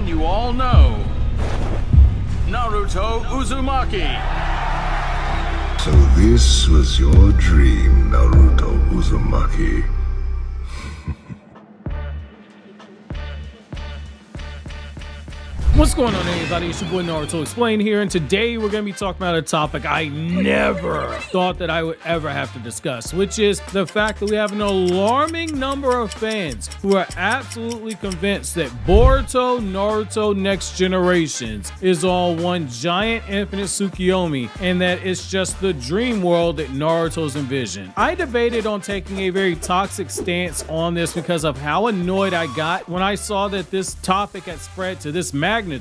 man you all know, Naruto Uzumaki. So this was your dream, Naruto Uzumaki. What's going on, everybody? It's your boy Naruto Explained here, and today we're going to be talking about a topic I never thought that I would ever have to discuss, which is the fact that we have an alarming number of fans who are absolutely convinced that Boruto Naruto Next Generations is all one giant infinite Tsukuyomi, and that it's just the dream world that Naruto's envisioned. I debated on taking a very toxic stance on this because of how annoyed I got when I saw that this topic had spread to this magnitude,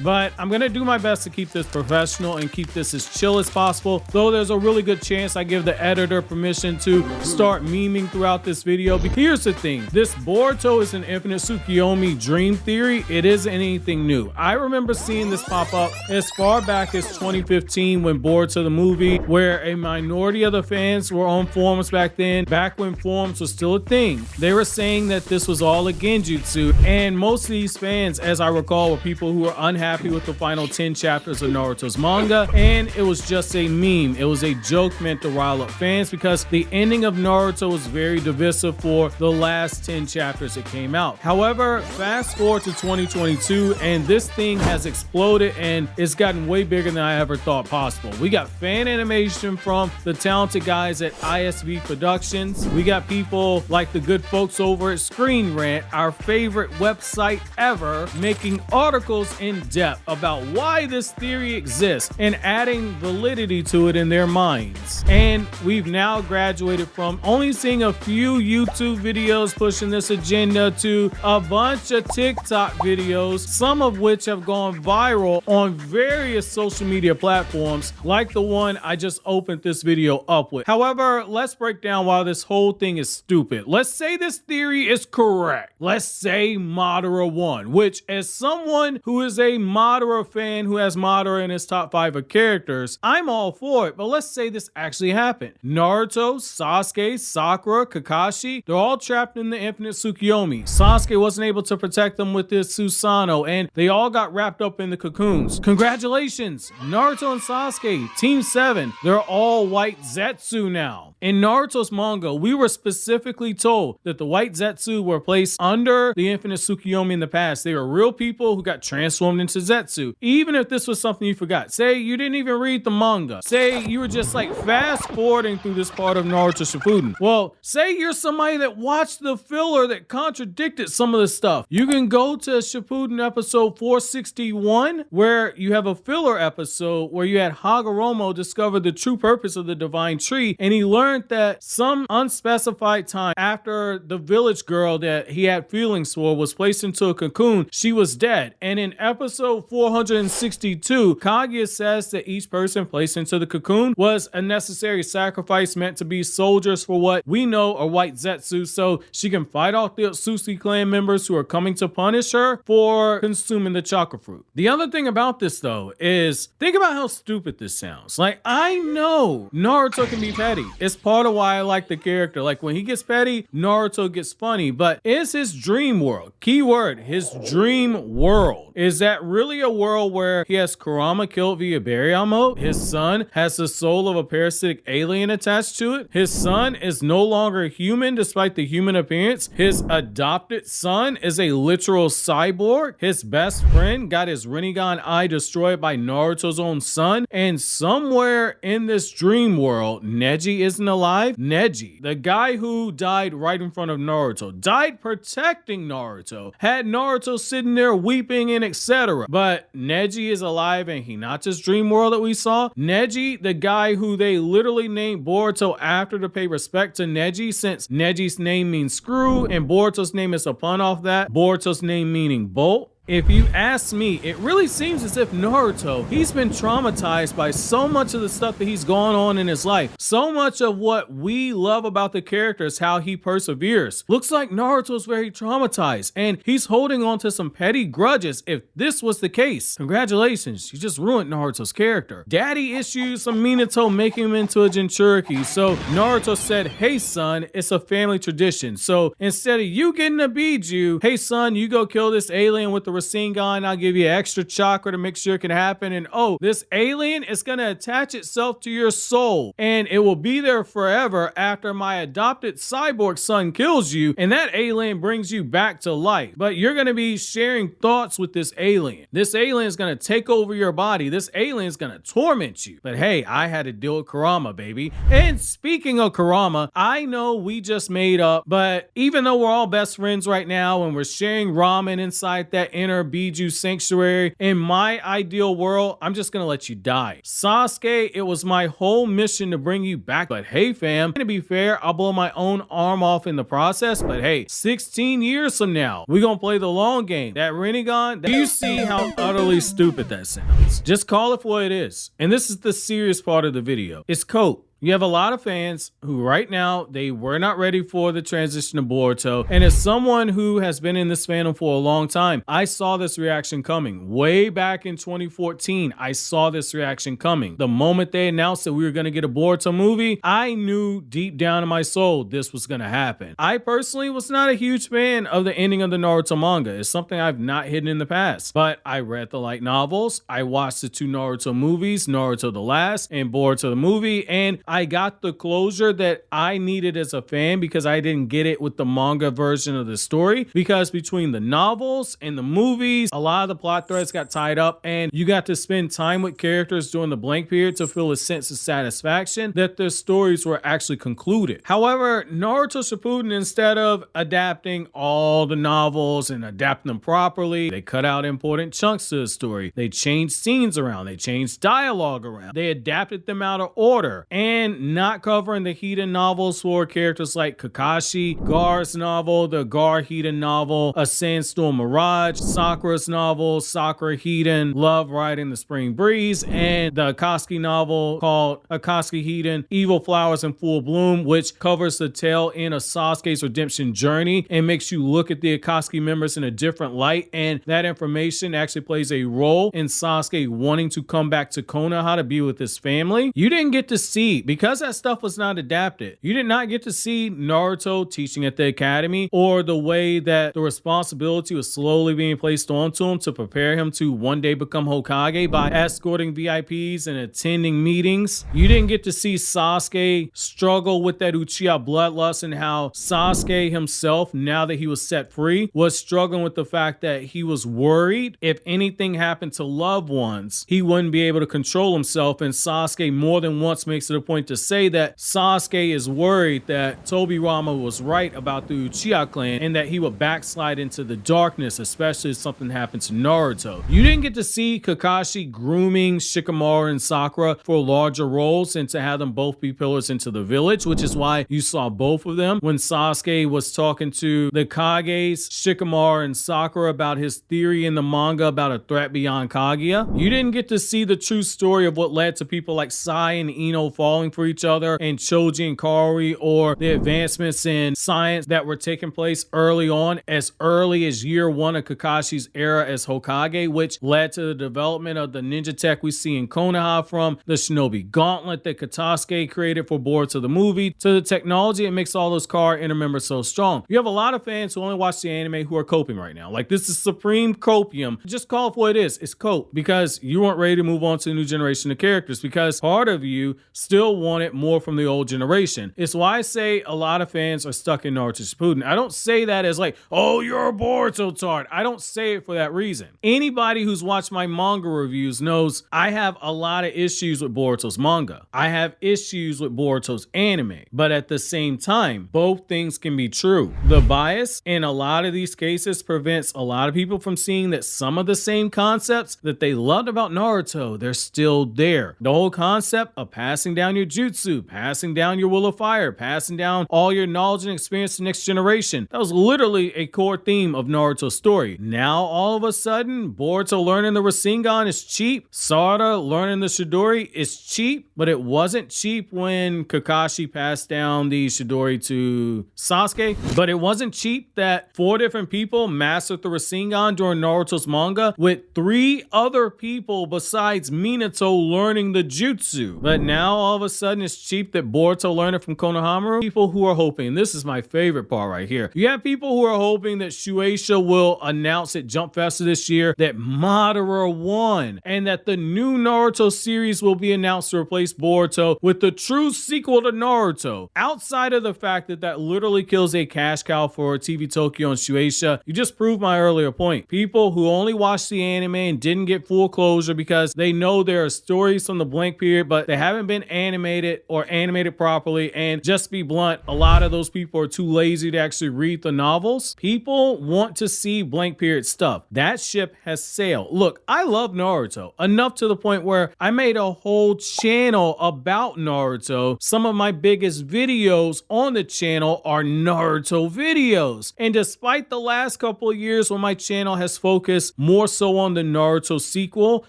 but I'm gonna do my best to keep this professional and keep this as chill as possible, though there's a really good chance I give the editor permission to start memeing throughout this video. But here's the thing, this Boruto is an infinite Tsukuyomi dream theory. It isn't anything new. I remember seeing this pop up as far back as 2015 when Boruto the movie, where a minority of the fans were on forums back then, back when forums was still a thing. They were saying that this was all a genjutsu, and most of these fans, as I recall, were people who were unhappy with the final 10 chapters of Naruto's manga, and it was just a meme. It was a joke meant to rile up fans because the ending of Naruto was very divisive for the last 10 chapters that came out. However, fast forward to 2022 and this thing has exploded and it's gotten way bigger than I ever thought possible. We got fan animation from the talented guys at ISV Productions. We got people like the good folks over at Screen Rant, our favorite website ever, making articles in depth about why this theory exists and adding validity to it in their minds. And we've now graduated from only seeing a few YouTube videos pushing this agenda to a bunch of TikTok videos, some of which have gone viral on various social media platforms, like the one I just opened this video up with. However, let's break down why this whole thing is stupid. Let's say this theory is correct. Let's say Madara won, which, as someone who is a Madara fan who has Madara in his top 5 of characters, I'm all for it. But let's say this actually happened. Naruto, Sasuke, Sakura, Kakashi, they're all trapped in the infinite Tsukuyomi. Sasuke wasn't able to protect them with his Susanoo, and they all got wrapped up in the cocoons. Congratulations, Naruto and Sasuke, Team 7, they're all white Zetsu now. In Naruto's manga, we were specifically told that the white Zetsu were placed under the infinite Tsukuyomi in the past. They were real people who got transformed into Zetsu. Even if this was something you forgot, say you didn't even read the manga, say you were just like fast forwarding through this part of Naruto Shippuden, well, say you're somebody that watched the filler that contradicted some of the stuff, you can go to Shippuden episode 461, where you have a filler episode where you had Hagoromo discover the true purpose of the divine tree, and he learned that some unspecified time after the village girl that he had feelings for was placed into a cocoon, she was dead. And in episode 462, Kaguya says that each person placed into the cocoon was a necessary sacrifice meant to be soldiers for what we know are white Zetsu, so she can fight off the Otsuki clan members who are coming to punish her for consuming the chakra fruit. The other thing about this, though, is think about how stupid this sounds. Like, I know Naruto can be petty. It's part of why I like the character. Like, when he gets petty, Naruto gets funny, but it's his dream world. Keyword, his dream world. Is that really a world where he has Kurama killed via burial mode? His son has the soul of a parasitic alien attached to it? His son is no longer human despite the human appearance? His adopted son is a literal cyborg? His best friend got his Rinnegan eye destroyed by Naruto's own son? And somewhere in this dream world, Neji isn't alive? Neji, the guy who died right in front of Naruto, died protecting Naruto, had Naruto sitting there weeping and etc. But Neji is alive and Hinata's dream world that we saw. Neji, the guy who they literally named Boruto after to pay respect to Neji, since Neji's name means screw and Boruto's name is a pun off that, Boruto's name meaning bolt. If you ask me, it really seems as if Naruto, he's been traumatized by so much of the stuff that he's gone on in his life. So much of what we love about the character is how he perseveres. Looks like Naruto's very traumatized and he's holding on to some petty grudges if this was the case. Congratulations, you just ruined Naruto's character. Daddy issues some Minato making him into a Jinchuriki, so Naruto said, hey son, it's a family tradition. So instead of you getting a Biju, hey son, you go kill this alien with the the Rasengan, I'll give you extra chakra to make sure it can happen. And oh, this alien is going to attach itself to your soul and it will be there forever after my adopted cyborg son kills you and that alien brings you back to life. But you're going to be sharing thoughts with this alien. This alien is going to take over your body. This alien is going to torment you. But hey, I had to deal with Kurama, baby. And speaking of Kurama, I know we just made up, but even though we're all best friends right now and we're sharing ramen inside that inner Biju sanctuary, in my ideal world, I'm just gonna let you die. Sasuke, it was my whole mission to bring you back, but hey fam, to be fair, I'll blow my own arm off in the process, but hey, 16 years from now, we're gonna play the long game. That Rinnegan, do you see how utterly stupid that sounds? Just call it for what it is. And this is the serious part of the video. It's cope. You have a lot of fans who right now, they were not ready for the transition to Boruto. And as someone who has been in this fandom for a long time, I saw this reaction coming. Way back in 2014, I saw this reaction coming. The moment they announced that we were going to get a Boruto movie, I knew deep down in my soul this was going to happen. I personally was not a huge fan of the ending of the Naruto manga. It's something I've not hidden in the past. But I read the light novels, I watched the 2 Naruto movies, Naruto the Last and Boruto the movie, and I got the closure that I needed as a fan because I didn't get it with the manga version of the story, because between the novels and the movies, a lot of the plot threads got tied up and you got to spend time with characters during the blank period to feel a sense of satisfaction that their stories were actually concluded. However, Naruto Shippuden, instead of adapting all the novels and adapting them properly, they cut out important chunks to the story. They changed scenes around, they changed dialogue around, they adapted them out of order, and not covering the Hiden novels for characters like Kakashi, Gar's novel, the Gar Hiden novel, A Sandstorm Mirage, Sakura's novel, Sakura Hiden, Love Riding the Spring Breeze, and the Akatsuki novel called Akatsuki Hiden, Evil Flowers in Full Bloom, which covers the tail end of Sasuke's redemption journey and makes you look at the Akatsuki members in a different light, and that information actually plays a role in Sasuke wanting to come back to Konoha to be with his family. You didn't get to see, because that stuff was not adapted, you did not get to see Naruto teaching at the academy, or the way that the responsibility was slowly being placed onto him to prepare him to one day become Hokage by escorting VIPs and attending meetings. You didn't get to see Sasuke struggle with that Uchiha bloodlust, and how Sasuke himself, now that he was set free, was struggling with the fact that he was worried if anything happened to loved ones, he wouldn't be able to control himself. And Sasuke more than once makes it a point to say that Sasuke is worried that Tobirama was right about the Uchiha clan and that he would backslide into the darkness, especially if something happened to Naruto. You didn't get to see Kakashi grooming Shikamaru and Sakura for larger roles and to have them both be pillars into the village, which is why you saw both of them when Sasuke was talking to the Kages, Shikamaru and Sakura, about his theory in the manga about a threat beyond Kaguya. You didn't get to see the true story of what led to people like Sai and Ino falling for each other, and Choji and Kaori, or the advancements in science that were taking place early on, as early as year 1 of Kakashi's era as Hokage, which led to the development of the ninja tech we see in Konoha, from the Shinobi Gauntlet that Katasuke created for Boruto the movie, to the technology that makes all those car inner members so strong. You have a lot of fans who only watch the anime who are coping right now. Like, this is supreme copium. Just call it for what it is. It's cope, because you weren't ready to move on to a new generation of characters, because part of you still wanted more from the old generation. It's why I say a lot of fans are stuck in Naruto Shippuden. I don't say that as like, oh, you're a Boruto tart. I don't say it for that reason. Anybody who's watched my manga reviews knows I have a lot of issues with Boruto's manga. I have issues with Boruto's anime, but at the same time, both things can be true. The bias in a lot of these cases prevents a lot of people from seeing that some of the same concepts that they loved about Naruto, they're still there. The whole concept of passing down your jutsu, passing down your will of fire, passing down all your knowledge and experience to the next generation, that was literally a core theme of Naruto's story. Now, all of a sudden, Boruto learning the Rasengan is cheap. Sarada learning the Chidori is cheap, but it wasn't cheap when Kakashi passed down the Chidori to Sasuke. But it wasn't cheap that 4 different people mastered the Rasengan during Naruto's manga, with 3 other people besides Minato learning the jutsu. But now, all of a a sudden it's cheap that Boruto learned it from Konohamaru? People who are hoping, this is my favorite part right here. You have people who are hoping that Shueisha will announce at Jump Festa this year that Madara won, and that the new Naruto series will be announced to replace Boruto with the true sequel to Naruto. Outside of the fact that that literally kills a cash cow for TV Tokyo and Shueisha, you just proved my earlier point. People who only watched the anime and didn't get full closure because they know there are stories from the blank period, but they haven't been animated or animated properly. And just be blunt, a lot of those people are too lazy to actually read the novels. People want to see blank period stuff. That ship has sailed. Look, I love Naruto enough to the point where I made a whole channel about Naruto. Some of my biggest videos on the channel are Naruto videos. And despite the last couple of years when my channel has focused more so on the Naruto sequel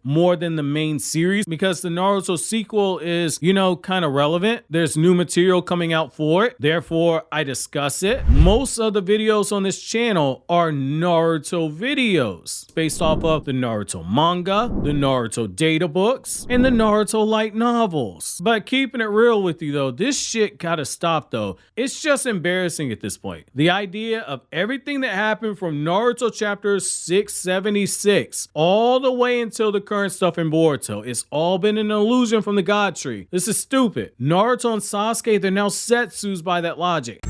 more than the main series, because the Naruto sequel is, you know, kind of relevant. There's new material coming out for it. Therefore, I discuss it. Most of the videos on this channel are Naruto videos based off of the Naruto manga, the Naruto data books, and the Naruto light novels. But keeping it real with you though, this shit gotta stop though. It's just embarrassing at this point. The idea of everything that happened from Naruto chapter 676 all the way until the current stuff in Boruto, it's all been an illusion from the God Tree. This is stupid. Naruto and Sasuke, they're now Setsus by that logic.